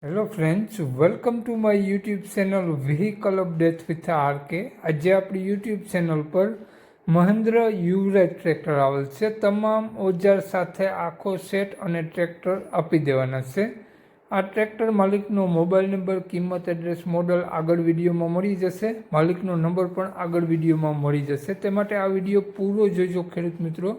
Hello friends, welcome to my YouTube channel vehicle update with R K. આજે આપણી YouTube channel પર મહિન્દ્ર યુવરાજ tractor આવેલ છે. તમામ ઓજાર સાથે આખો સેટ અને ટ્રેક્ટર આપી દેવાના છે. આ ટ્રેક્ટર માલિકનો મોબાઈલ નંબર, કિંમત, એડ્રેસ, મોડલ આગળ વિડીયોમાં મળી જશે. માલિકનો નંબર પણ આગળ વિડીયોમાં મળી જશે. તે માટે આ વિડીયો પૂરો જોજો ખેડૂત મિત્રો,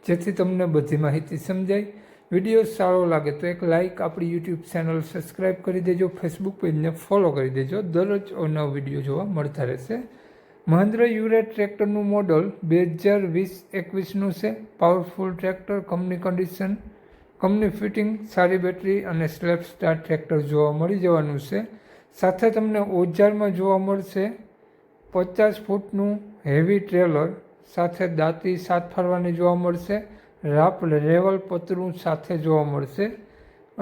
જેથી તમને બધી માહિતી સમજાય. વિડીયો સારો લાગે તો એક લાઇક, આપણી યુટ્યુબ ચેનલ સબસ્ક્રાઈબ કરી દેજો, ફેસબુક પેજને ફોલો કરી દેજો. દરરોજ નવો વિડીયો જોવા મળતા રહેશે. મહિન્દ્ર યુવરાજ ટ્રેક્ટરનું મોડલ 2020-21નું છે. Powerful tractor, company condition, company fitting, સારી બેટરી અને સ્લેપ સ્ટાર ટ્રેક્ટર જોવા મળી જવાનું છે. સાથે તમને ઓજારમાં જોવા મળશે 50 ફૂટનું હેવી ટ્રેલર, સાથે દાંતી 7 ફાળવાની જોવા મળશે. રાપ રેવલ પતરું સાથે જોવા મળશે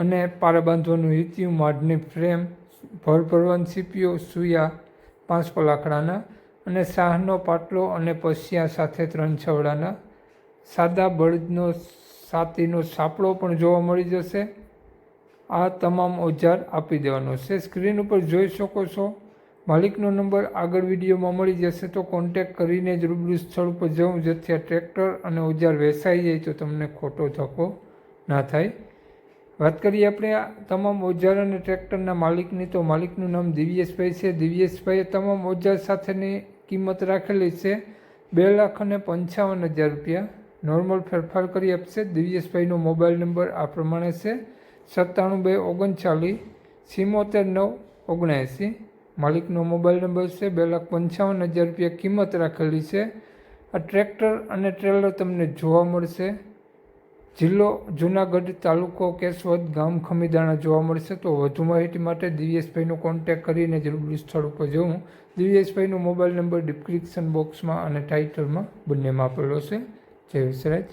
અને પારા બાંધવાનું હિતિયું, માડની ફ્રેમ, ભરભરવાન સીપીઓ, સુયા 5 પલાખડાના અને શાહનો પાટલો અને પસિયા સાથે 3 છવડાના. સાદા બળદનો સાતીનો સાપડો પણ જોવા મળી જશે. આ તમામ ઓજાર આપી દેવાનો છે. સ્ક્રીન ઉપર જોઈ શકો છો. માલિકનો નંબર આગળ વિડીયોમાં મળી જશે, તો કોન્ટેક કરીને જ રૂબરૂ સ્થળ ઉપર જવું, જેથી આ ટ્રેક્ટર અને ઓજાર વેચાઈ જાય તો તમને ખોટો ધક્કો ના થાય. વાત કરીએ આપણે આ તમામ ઓજાર અને ટ્રેક્ટરના માલિકની, તો માલિકનું નામ દિવ્યેશભાઈ છે. દિવ્યેશભાઈએ તમામ ઓજાર સાથેની કિંમત રાખેલી છે 2,55,000 રૂપિયા. નોર્મલ ફેરફાર કરી આપશે. દિવ્યેશભાઈનો મોબાઈલ નંબર આ પ્રમાણે છે 97 239 74 9 79. માલિકનો મોબાઈલ નંબર છે. 2,55,000 રૂપિયા કિંમત રાખેલી છે. આ ટ્રેક્ટર અને ટ્રેલર તમને જોવા મળશે જિલ્લો જુનાગઢ, તાલુકો કેશોદ, ગામ ખમીદાણા જોવા મળશે. તો વધુ માહિતી માટે દિવ્યેશભાઈનો કોન્ટેક કરીને જ રૂબરૂ સ્થળ ઉપર જવું. દિવ્યેશભાઈનો મોબાઈલ નંબર ડિસ્ક્રિપ્શન બોક્સમાં અને ટાઇટલમાં બંનેમાં આપેલો છે. જય વિસરાજ.